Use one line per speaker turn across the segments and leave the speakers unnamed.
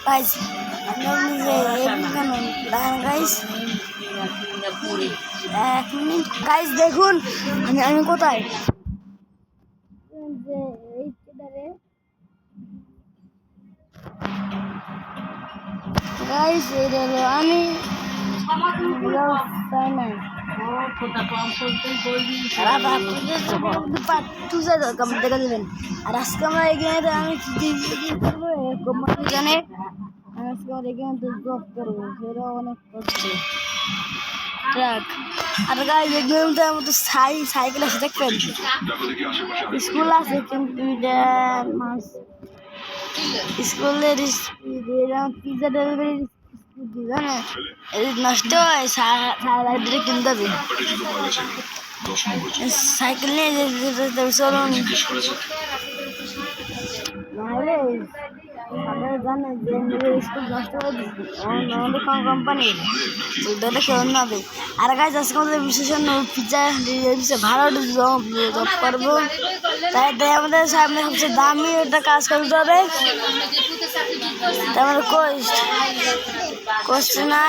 Guys আমি যে কেন দাঁড়ান গাইস 1 মিনিট গাইস দেখুন আমি কোথায় যে এই কেদারে গাইস এই হলো আমি তাই না দেখা দেবেন আর আজকে আমরা এখানে আমি কি করবো কোম্পানি জানে আজকে আমরা এখানে জব করবো সেটা অনেক কষ্ট ট্রাক আর গাইস এগুলোতে আমাদের সাইকেল আছে দেখবেন স্কুল আছে কিন্তু স্কুলের পিজা ডেলিভারি জানে নষ্ট হয় সারা কিনতে হবে সাইকেল নিয়ে চলুন নাহলে আপনারা জানেন যে স্কুল নষ্ট করে আমাদের কোম্পানি ওটা কেউ হবে আর গাছ আজকে আমাদের বিশেষণ পিজা ভালো জব করবো তাই আমাদের সামনে সবচেয়ে দামি একটা কাজ করতে হবে তার কোস্ট না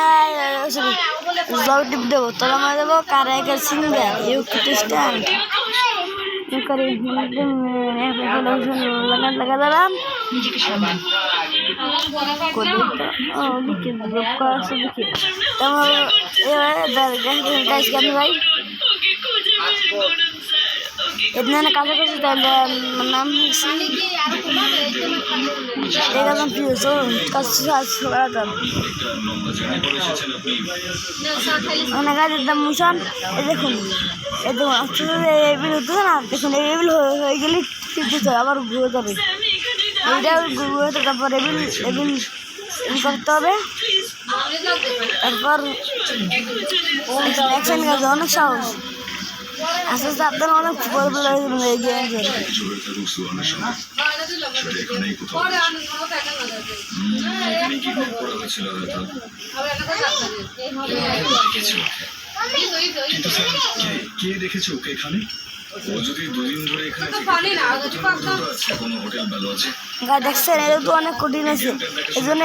জব টিপ দেবো তলা মারা দেবো কারাইকার সিঙ্গার স্ট্যান্ড লাগা দিলাম ভাই इतने ना काफी कुछ नाम एकदम प्यूसो অনেক একদম মুশন দেখুন একদম এবিল হতো না দেখুন এবিল হয়ে গেলে দিতে আবার ঘুরে যাবে এইটা ঘুরে তারপর এবিল এবিল করতে হবে তারপর অ্যাকশন কাজ অনেক সাহস আস্তে আস্তে আপনার অনেক
কে দেখেছো ওকে এখানে ও যদি দুদিন ধরে এখানে হোটেল ভালো আছে
দেখছেন এটা তো অনেক কঠিন আছে এই জন্য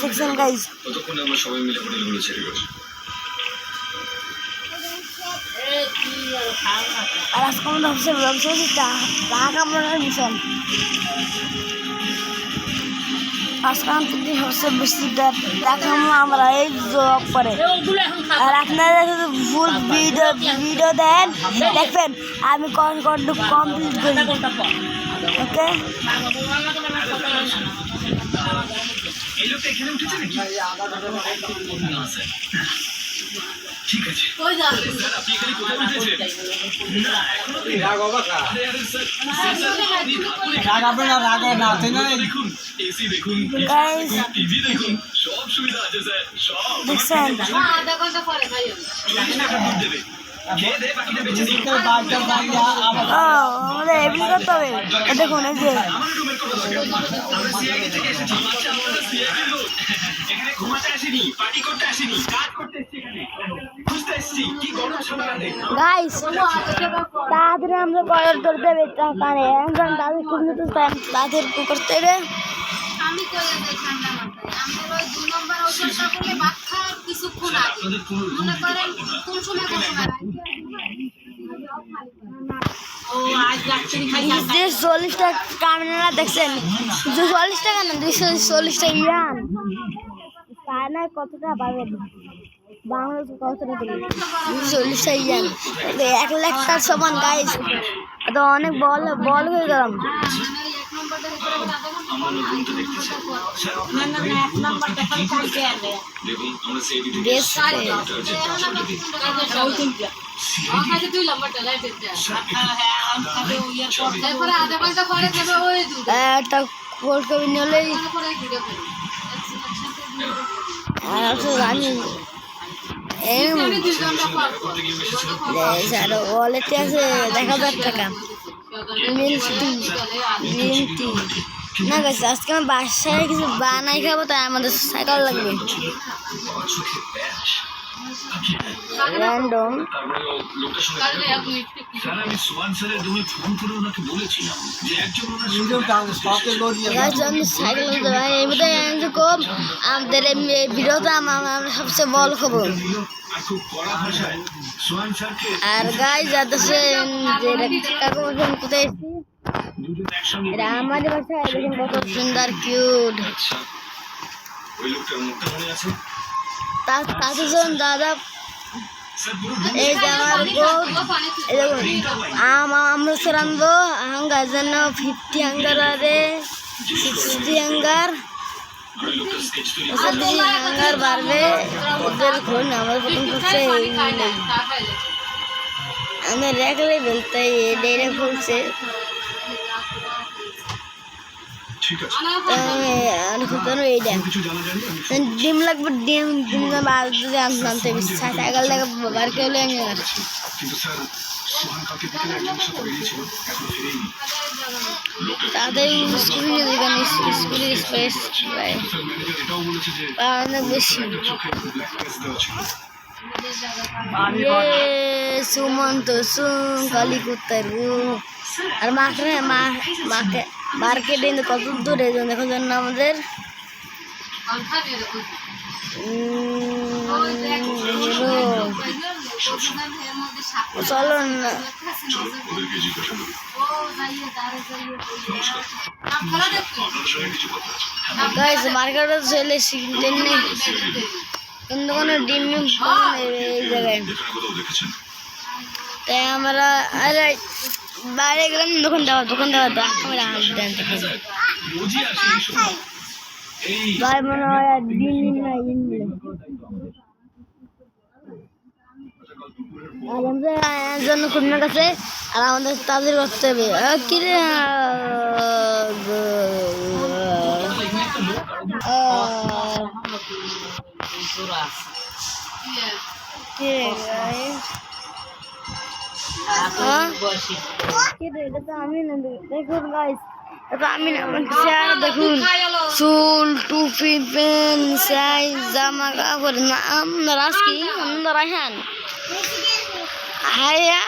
দেখছেন গাইজ
ততক্ষণে আমরা সবাই মিলে হোটেলগুলো ছেড়ে গেছি
আর আজকে আমাদের অফিসের ব্যবসা হচ্ছে টাকা কামানোর মিশন আজকে আমাদের সবচেয়ে বেশি টাকা কামানো আমরা এই জব করে আর আপনারা শুধু ফুল ভিডিও দেন দেখবেন আমি কমপ্লিট করি ওকে
ঠিক আছে আপনি এখানে কোথায় উঠেছেন দেখুন এসি দেখুন টিভি দেখুন সব সুবিধা আছে স্যার সব
দেখছেন
দেবে খেয়ে দে বাকিটা বেঁচে দিই
আমাদের এমনি করতে হবে দেখুন এই যে
আমার রুমের কথা আমরা সিআইডি থেকে এসেছি আমরা সিআইডি লোক এখানে ঘুমাতে আসিনি পার্টি করতে আসিনি কাজ করতে এসেছি এখানে বুঝতে এসেছি কি গরম সামনে
গাইস তাদের আমরা করার করতে হবে কারণে এখন তাদের খুব মতো তাদের করতে হবে
আমি কইয়া যাই ঠান্ডা মাথায় আমাদের ওই 2 নম্বর ওষুধটা করলে বাচ্চা কিছুক্ষণ আগে মনে করেন কোন সময় ও আজ রাত্রি খাই
240 টাকা ক্যামেরা দেখছেন 240 টাকা না 240 টাকা ইয়ান কানা কতটা পাবেন বাংলাদেশ কতটা দিল 240 টাকা ইয়ান 1 লাখ টাকার সমান গাইস তো অনেক বল হয়ে গেলাম একটা ফুলকপি নিলেই ওয়ালেটে আছে 1000 টাকা গ্রিন টি না গেছে আজকে আমার বাসায় কিছু বানাই খাবো তাই আমাদের সাইকেল লাগবে র্যান্ডম।
তারপরে লোকটার সঙ্গে স্যার আমি সোয়ান স্যারের রুমে ফোন করে ওনাকে বলেছিলাম যে একজন ওনার সঙ্গে
গাইস আমি সাইকেল চালাতে ভাই এই মধ্যে এরকম আমাদের এই ভিডিওটা আমরা সবচেয়ে বড় খবর।
আর খুব কড়া ভাষায় সোয়ান স্যারকে
আর গাইস যাচ্ছে যে কাকু বলছেন কোথায় এসেছি,
দুজন একসঙ্গে
এটা আমাদের বাসায় দেখুন কত সুন্দর কিউট।
আচ্ছা ওই লোকটার মুখটা মনে আছে
তাছজন দাদা
স্যার পুরো
এই যে আমার বউ এই দেখুন আমরা স্যার আনবো হাঙ্গার জন্য 50 হাঙ্গার আরে 60 হাঙ্গার
ওই লোকটার স্কেচ তৈরি
ওসব বেশি হাঙ্গার বাড়বে ওদের খুন আমার প্রথম করছে আমাদের র্যাক লেভেল তাই ডেরে খুলছে
ঠিক আছে
আমি খুলতে এইটা
কিছু জানা যায় না
ডিম লাগবে ডিম যদি আনতে সাইকেল থেকে বার করে নিয়ে আসছি।
কিন্তু স্যার সোহান কালকে বিকেলে একজনের সাথে বেরিয়েছিল এখনো ফিরেইনি
তাদের স্কুলে যেখানে স্কুলের স্পেস
স্যার ম্যানেজার এটাও বলেছে যে
অনেক বেশি
চোখে ব্ল্যাক প্যাচ দেওয়া ছিল
সুমন্ত সুম কালী কুত্তার আর মাকে মার্কেটে কত দূরে দেখো জন্য আমাদের চলো না
ওদেরকে জিজ্ঞাসা করুন আপনার সঙ্গে কিছু কথা আছে
গাইস মার্কেটে চলে শিখতেন নেই কিন্তু কোনো ডিম এই জায়গায়
এখানে কোথাও দেখেছেন
তাই আমরা আরে বাইরে গেলাম দোকান দেওয়া তো আমরা জানতে পারি
বুঝি আর সেই সময় এই
ভাই মনে হয় আর ডিম না আর আমাদের জন্য খুলনার কাছে আর আমাদের তাদের করতে হবে কিরে এটা তো আমি না দেখুন গাইস এটা আমি না চেয়ার দেখুন চুল টুপি পেন সাইজ জামা কাপড় নাম রাজকি রায়হান হাইয়া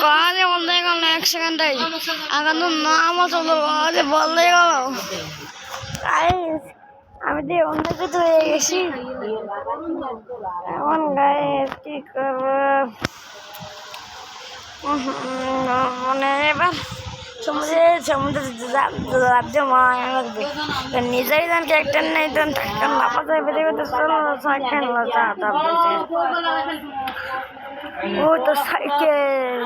কাজে বলতে গেল না 1 সেকেন্ডাই এখন তো নাম চলো কাজে বলতে গেল আমি তো অন্য কিছু হয়ে গেছি এমন গায়ে কি করবো মানে এবার সমুদ্রে রাজ্যে মায়া লাগবে নিজেই যান ক্যারেক্টার নেই তখন থাকতাম বাবা যাইবে দেবে তো চলো সাইকেল ও তো সাইকেল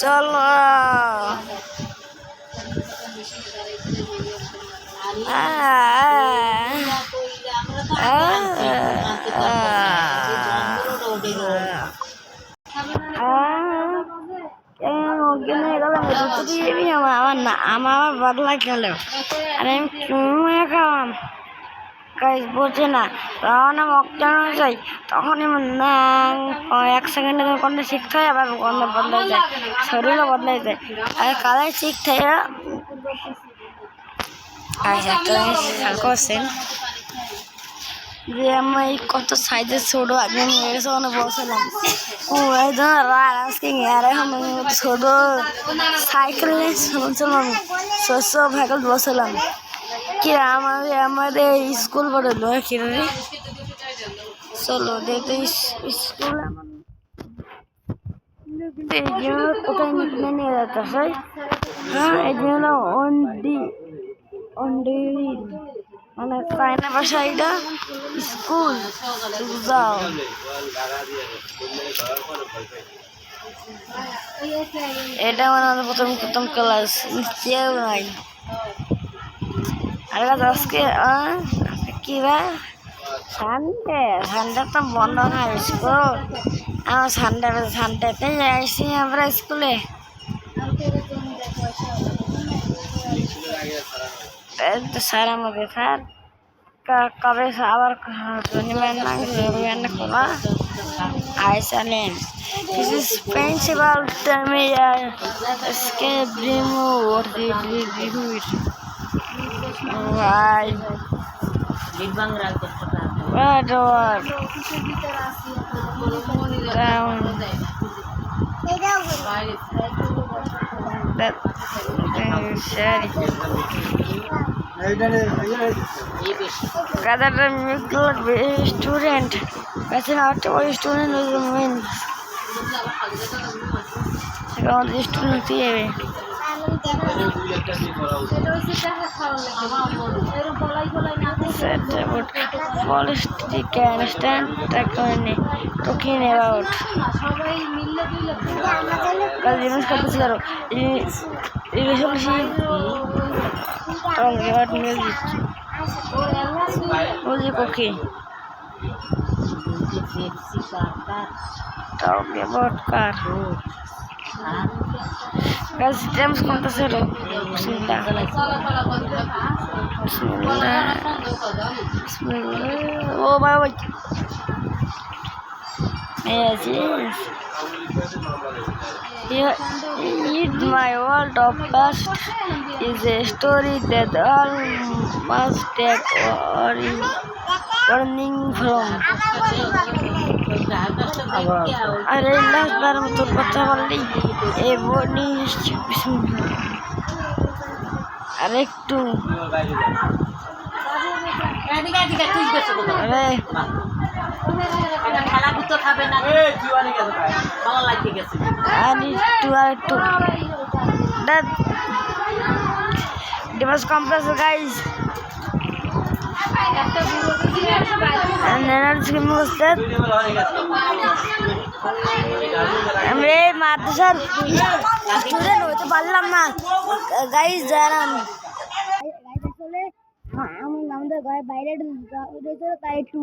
চলো আমার বদলা গেল আর আমি খাওয়াম গাইস বলছে না তখন আমি অজ্ঞান হয়ে যাই তখনই 1 সেকেন্ডে কোনটা শিখতে হয় আবার কোনটা বদলাই যায় শরীরও বদলাই যায় আর কালার শিখতে হয় করছেন যে আমি কত সাইজের ছোট আগে ওখানে বসলাম ও আজকে ছোট সাইকেল নিয়ে শুনছিলাম শস্য ভাইকেল বসলাম কি আমাদের স্কুল পড়ে লো কিরে চলো দেখতে স্কুল এই জন্য কোথায় নিয়ে যেতে হয় হ্যাঁ এই জন্য মানে চাইনা ভাষা এটা স্কুল যাও এটা মানে প্রথম ক্লাস কেউ নাই আর আজকে কি ভাই সানডে তো বন্ধ না স্কুল আমার সানডেতে আসছি আমরা স্কুলে স্যার আমাকে sir kami sabar ini menang enak lah Iceland. This is principal me escape remove the remove right what down that share rather than student that's not a student was the main second the student here said about polish can stand talking about कल दिवस का कुछ करो ये resolution talking about music okay talking about car guys James conta zero bismillah oh bye yes Here in my world of past is a story that all must take warning from. अरे last बार में तो बच्चा बोल रही ए वो नहीं अरे तू अरे I need to that it was compressor guys and then I'm just gonna that हमरे माता सर स्टूडेंट होते পারলাম না गाइस জানাম गाइस আসলে আমি আমাদের গায়ে বাইরে উঠেছে তাই একটু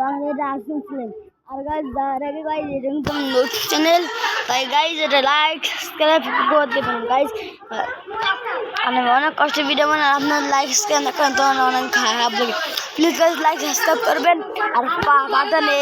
আমাদের আসছিলেন আর গাইস যারা গাইস এরকম নতুন চ্যানেল তাই গাইস এটা লাইক সাবস্ক্রাইব করে দেবেন গাইস আমি অনেক কষ্ট ভিডিও বানাই আপনারা লাইক সাবস্ক্রাইব না করেন তো অনেক খারাপ লাগে প্লিজ গাইস লাইক সাবস্ক্রাইব করবেন আর বাটনে